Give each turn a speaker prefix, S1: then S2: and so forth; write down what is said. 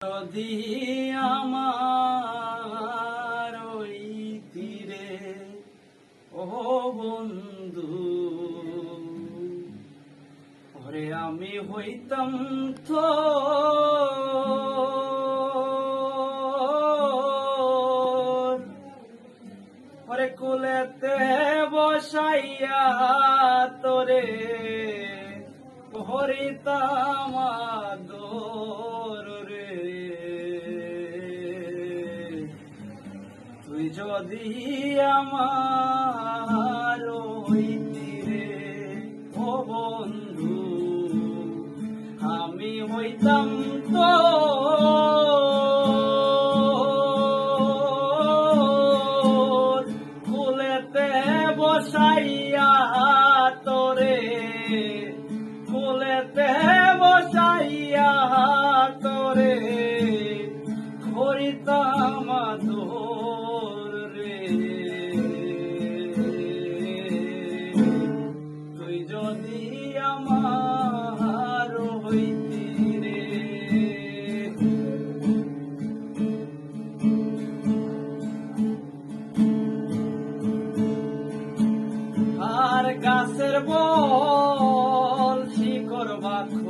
S1: যদি আমার ওই তীরে ও বন্ধু ওরে আমি হইতাম তো ওরে কুলেতে বসাইয়া তোরে হরিতাম আদর রে তুই যদি আমার ওই তীরে ও বন্ধু আমি হইতাম তো কুলেতে বসাইয়া তোরে কুলেতে বসাইয়া তোরে হরিতাম আদর রে তুই যদি আমার হইতি রে আর গাছের বল শিকড় বাক্ষ